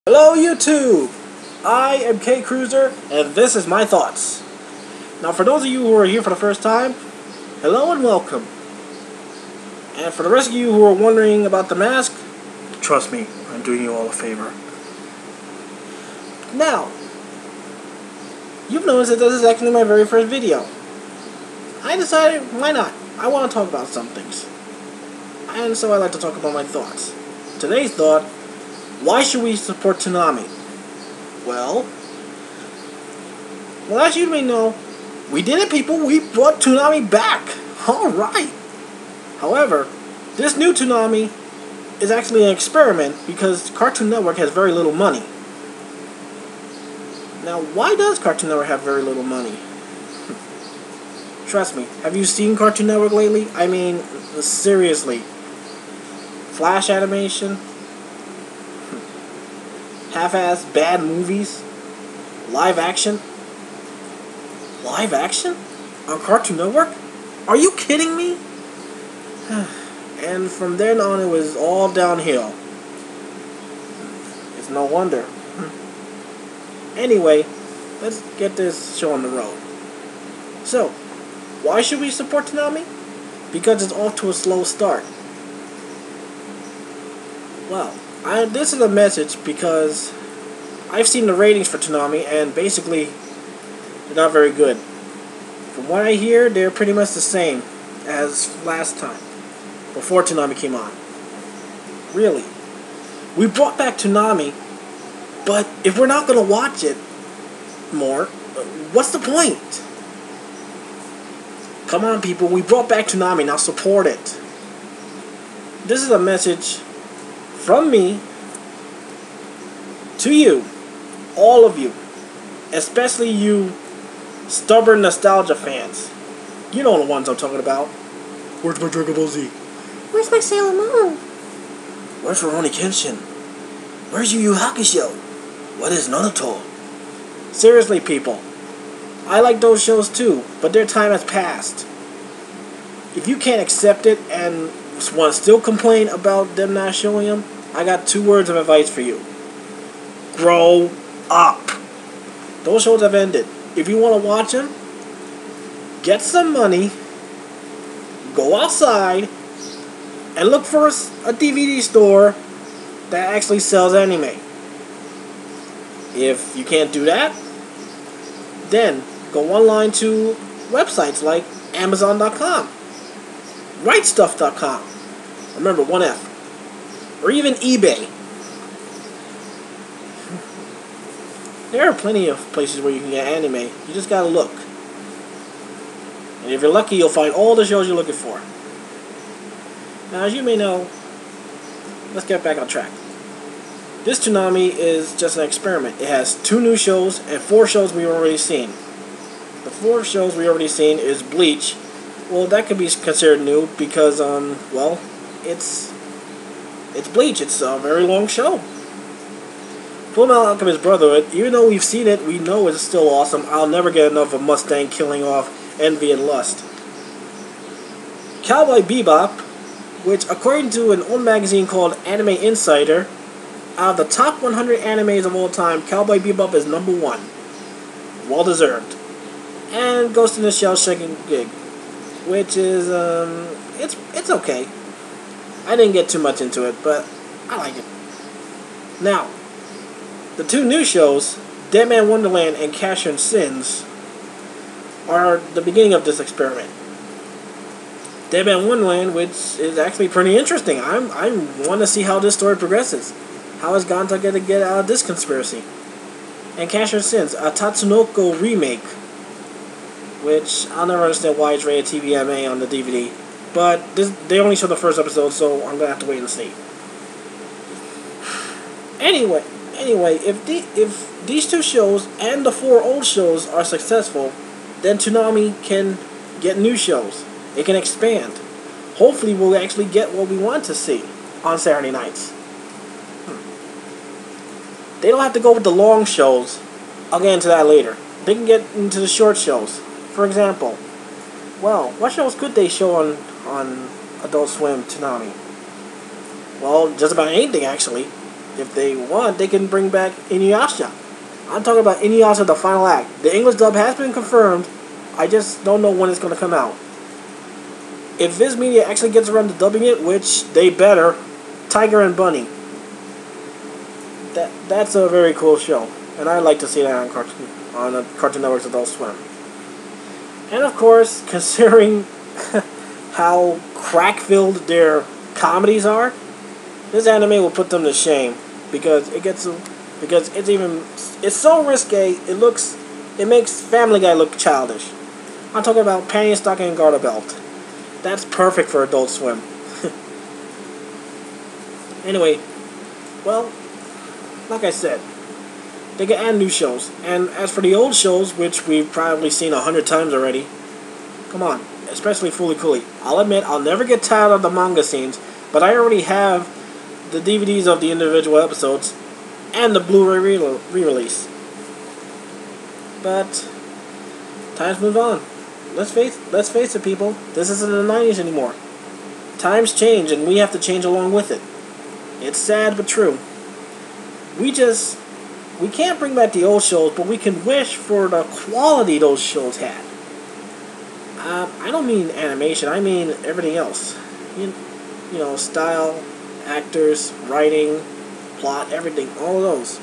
Hello YouTube! I am KCruzer, and this is my thoughts. Now for those of you who are here for the first time, hello and welcome. And for the rest of you who are wondering about the mask, trust me, I'm doing you all a favor. Now, you've noticed that this is actually my very first video. I decided, why not? I want to talk about some things. And so I like to talk about my thoughts. Today's thought: why should we support Toonami? Well, as you may know, we did it, people. We brought Toonami back. Alright. However, this new Toonami is actually an experiment because Cartoon Network has very little money. Now, why does Cartoon Network have very little money? Trust me, have you seen Cartoon Network lately? I mean, seriously. Flash animation? Half-assed bad movies? Live action? Live action? On Cartoon Network? Are you kidding me? And from then on it was all downhill. It's no wonder. Anyway, let's get this show on the road. So, why should we support Toonami? Because it's off to a slow start. Well, this is a message because I've seen the ratings for Toonami and basically they're not very good. From what I hear, they're pretty much the same as last time, before Toonami came on. Really. We brought back Toonami, but if we're not going to watch it more, what's the point? Come on, people, we brought back Toonami, now support it. This is a message from me to you, all of you, especially you stubborn nostalgia fans. You know the ones I'm talking about. Where's my Dragon Ball Z? Where's my Sailor Moon? Where's Rurouni Kenshin? Where's Yu Yu Hakusho? What is Naruto? Seriously, people, I like those shows too, but their time has passed. If you can't accept it and want to still complain about them not showing them, I got 2 words of advice for you. Grow up. Those shows have ended. If you want to watch them, get some money, go outside, and look for a DVD store that actually sells anime. If you can't do that, then go online to websites like Amazon.com, WriteStuff.com. Remember, 1F. Or even eBay. There are plenty of places where you can get anime. You just gotta look. And if you're lucky, you'll find all the shows you're looking for. Now, as you may know, let's get back on track. This Toonami is just an experiment. It has 2 new shows and 4 shows we've already seen. The 4 shows we've already seen is Bleach. Well, that could be considered new because, well, it's Bleach. It's a very long show. Fullmetal Alchemist Brotherhood, even though we've seen it, we know it's still awesome. I'll never get enough of Mustang killing off Envy and Lust. Cowboy Bebop, which according to an old magazine called Anime Insider, out of the top 100 animes of all time, Cowboy Bebop is #1. Well deserved. And Ghost in the Shell Shaking Gig, which is, it's okay. I didn't get too much into it, but I like it. Now, the 2 new shows, Deadman Wonderland and Cash and Sins, are the beginning of this experiment. Deadman Wonderland, which is actually pretty interesting. I want to see how this story progresses. How is Ganta going to get out of this conspiracy? And Cash and Sins, a Tatsunoko remake, which I'll never understand why it's rated TVMA on the DVD. But they only show the first episode, so I'm gonna have to wait and see. Anyway, if these 2 shows and the 4 old shows are successful, then Toonami can get new shows. It can expand. Hopefully, we'll actually get what we want to see on Saturday nights. They don't have to go with the long shows. I'll get into that later. They can get into the short shows. For example, well, what shows could they show on Adult Swim Toonami? Well, just about anything, actually. if they want, they can bring back Inuyasha. I'm talking about Inuyasha, the final act. The English dub has been confirmed. I just don't know when it's going to come out. If Viz Media actually gets around to dubbing it, which they better, Tiger and Bunny. That's a very cool show, and I'd like to see that on the Cartoon Network's Adult Swim. And of course, considering how crack-filled their comedies are, this anime will put them to shame because it's so risque. It makes Family Guy look childish. I'm talking about Panty Stocking and Garter Belt. That's perfect for Adult Swim. Anyway, well, like I said, they can add new shows. And as for the old shows, which we've probably seen 100 times already, come on, especially Fooly Cooly. I'll admit, I'll never get tired of the manga scenes, but I already have the DVDs of the individual episodes and the Blu-ray re-release. But times move on. Let's face it, people. This isn't the 90s anymore. Times change, and we have to change along with it. It's sad but true. We can't bring back the old shows, but we can wish for the quality those shows had. I don't mean animation, I mean everything else. You know, style, actors, writing, plot, everything, all of those.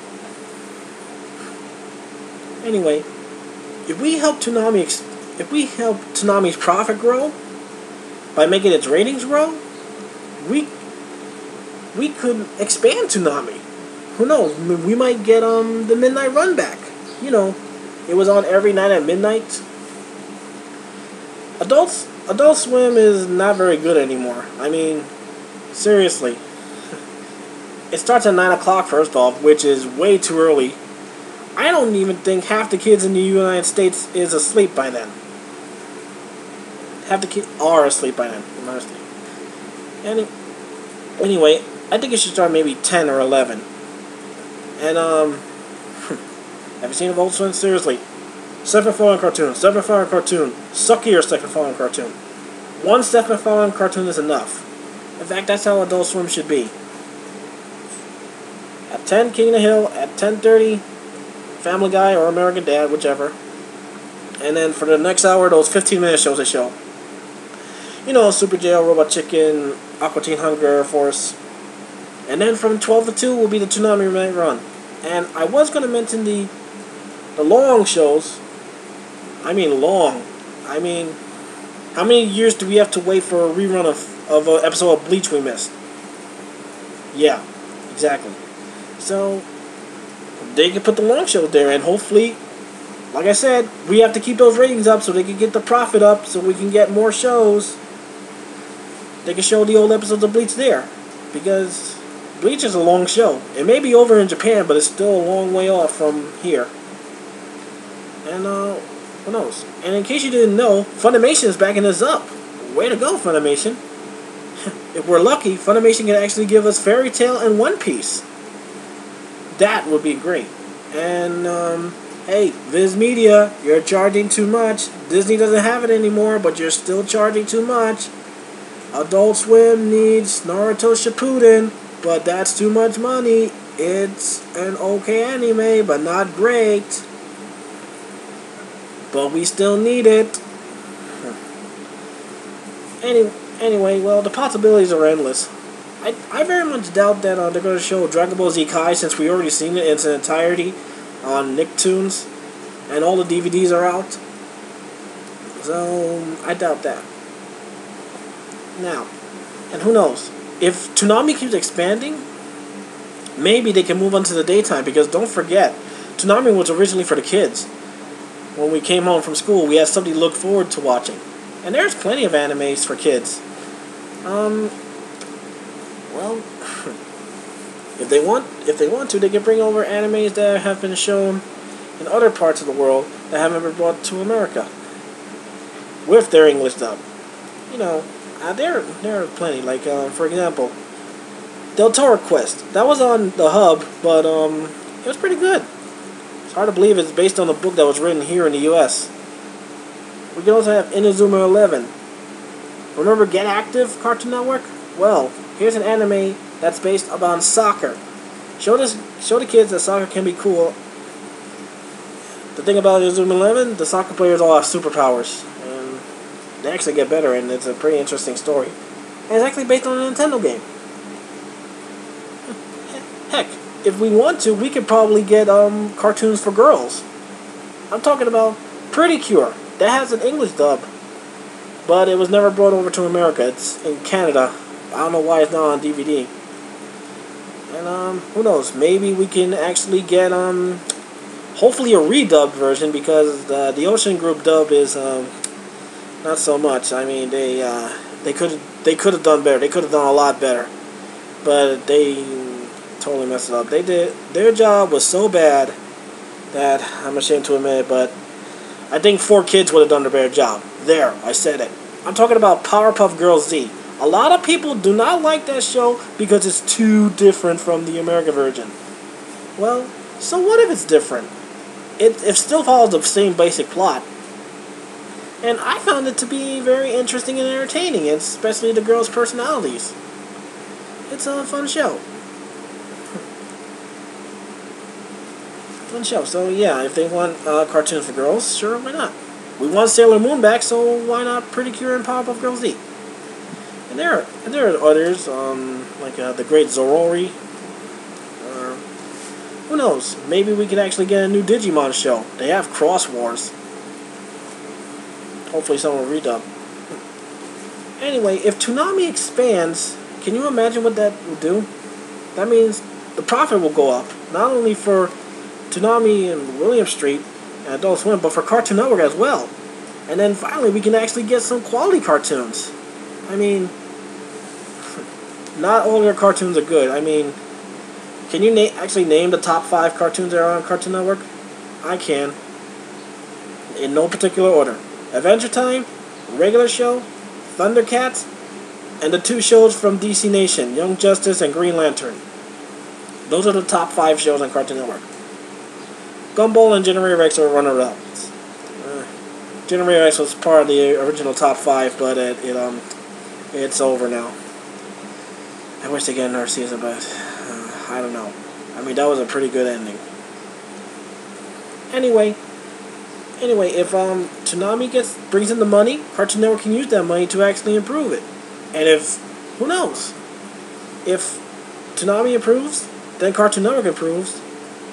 Anyway, if we help Toonami's profit grow by making its ratings grow, we could expand Toonami. Who knows? We might get the Midnight Run back. You know, it was on every night at midnight. Adult Swim is not very good anymore. I mean, seriously. It starts at 9 o'clock first off, which is way too early. I don't even think half the kids in the United States is asleep by then. Half the kids are asleep by then, honestly. Anyway, I think it should start maybe 10 or 11. And, have you seen Adult Swim? Seriously. Stephen McFarlane cartoon. Stephen McFarlane cartoon. Suckier Stephen McFarlane cartoon. One Stephen McFarlane cartoon is enough. In fact, that's how Adult Swim should be. At 10, King of the Hill. At 10:30, Family Guy or American Dad, whichever. And then for the next hour, those 15-minute shows they show. You know, Super Jail, Robot Chicken, Aqua Teen Hunger Force. And then from 12 to 2 will be the Toonami Midnight Run. And I was going to mention the long shows. I mean long. I mean, how many years do we have to wait for a rerun of an episode of Bleach we missed? Yeah, exactly. So, they can put the long shows there, and hopefully, like I said, we have to keep those ratings up so they can get the profit up so we can get more shows. They can show the old episodes of Bleach there. Because Bleach is a long show. It may be over in Japan, but it's still a long way off from here. And, who knows? And in case you didn't know, Funimation is backing us up. Way to go, Funimation. If we're lucky, Funimation can actually give us Fairy Tail and One Piece. That would be great. And, hey, Viz Media, you're charging too much. Disney doesn't have it anymore, but you're still charging too much. Adult Swim needs Naruto Shippuden, but that's too much money. It's an okay anime, but not great. But we still need it. Anyway, well, the possibilities are endless. I very much doubt that they're going to show Dragon Ball Z Kai, since we already seen it in its entirety on Nicktoons, and all the DVDs are out. So, I doubt that. Now, and who knows? If Toonami keeps expanding, maybe they can move on to the daytime, because don't forget, Toonami was originally for the kids. When we came home from school, we had something to look forward to watching. And there's plenty of animes for kids. Well, if they want to, they can bring over animes that have been shown in other parts of the world that haven't been brought to America with their English dub. You know, there are plenty. Like, for example, Del Toro Quest. That was on the Hub, but it was pretty good. It's hard to believe it's based on a book that was written here in the U.S. We can also have Inazuma 11. Remember Get Active, Cartoon Network? Well, here's an anime that's based upon soccer. Show the kids that soccer can be cool. The thing about Zoom 11, the soccer players all have superpowers, and they actually get better, and it's a pretty interesting story. And it's actually based on a Nintendo game. Heck, if we want to, we could probably get cartoons for girls. I'm talking about Pretty Cure. That has an English dub, but it was never brought over to America. It's in Canada. I don't know why it's not on DVD. And who knows? Maybe we can actually get hopefully a redubbed version, because the Ocean Group dub is not so much. I mean, they could have done better. They could have done a lot better, but they totally messed it up. Their job was so bad that I'm ashamed to admit it, but I think 4Kids would have done a better job. There, I said it. I'm talking about Powerpuff Girls Z. A lot of people do not like that show because it's too different from the American version. Well, so what if it's different? It still follows the same basic plot. And I found it to be very interesting and entertaining, especially the girls' personalities. It's a fun show. Fun show. So yeah, if they want cartoons for girls, sure, why not? We want Sailor Moon back, so why not Pretty Cure and Powerpuff Girls Z? And there are others, like the Great Zorori. Who knows? Maybe we could actually get a new Digimon show. They have Cross Wars. Hopefully someone will redub. Anyway, if Toonami expands, can you imagine what that will do? That means the profit will go up, not only for Toonami and William Street and Adult Swim, but for Cartoon Network as well. And then finally we can actually get some quality cartoons. I mean, not all their cartoons are good. I mean, can you actually name the top 5 cartoons that are on Cartoon Network? I can. In no particular order. Adventure Time, regular show, Thundercats, and the 2 shows from DC Nation, Young Justice and Green Lantern. Those are the top 5 shows on Cartoon Network. Gumball and Generator X are runner-ups. Generator X was part of the original top 5, but it's over now. I wish they get another season, but I don't know. I mean, that was a pretty good ending. Anyway, if Toonami brings in the money, Cartoon Network can use that money to actually improve it. And who knows? If Toonami improves, then Cartoon Network improves,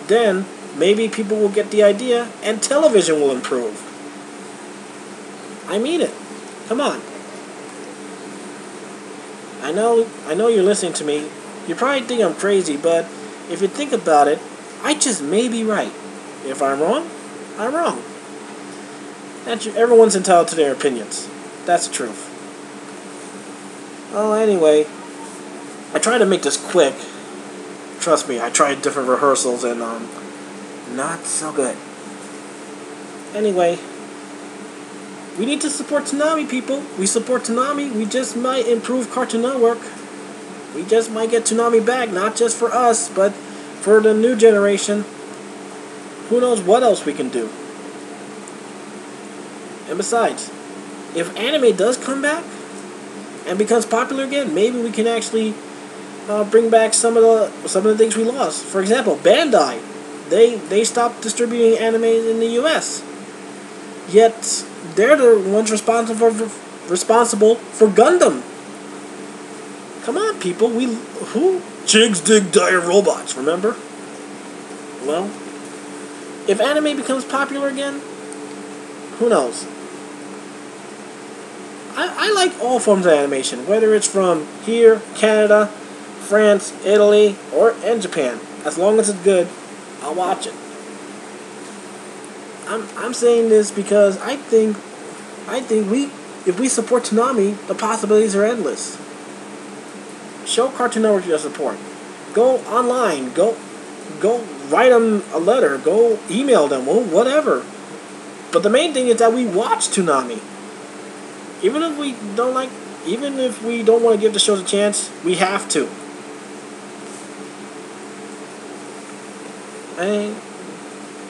then maybe people will get the idea and television will improve. I mean it. Come on. I know you're listening to me. You probably think I'm crazy, but if you think about it, I just may be right. If I'm wrong, I'm wrong. Everyone's entitled to their opinions. That's the truth. Oh, anyway, I tried to make this quick. Trust me, I tried different rehearsals and not so good. Anyway, we need to support Toonami, people. We support Toonami. We just might improve Cartoon Network. We just might get Toonami back, not just for us, but for the new generation. Who knows what else we can do. And besides, if anime does come back and becomes popular again, maybe we can actually bring back some of the things we lost. For example, Bandai, they stopped distributing anime in the U.S. Yet they're the ones responsible for Gundam. Come on, people. Who? Jigs dig dire robots. Remember? Well, if anime becomes popular again, who knows? I like all forms of animation, whether it's from here, Canada, France, Italy, and Japan. As long as it's good, I'll watch it. I'm saying this because I think if we support Toonami, the possibilities are endless. Show Cartoon Network your support. Go online. Go write them a letter. Go email them. Whatever. But the main thing is that we watch Toonami. Even if we don't want to give the shows a chance, we have to.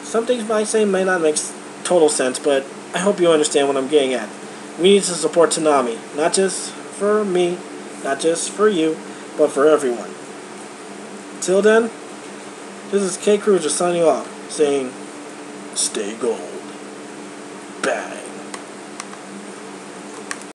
Some things I say may not make total sense, but I hope you understand what I'm getting at. We need to support Toonami, not just for me, not just for you, but for everyone. Till then, This is KCruzer signing off, saying, stay gold. Bye.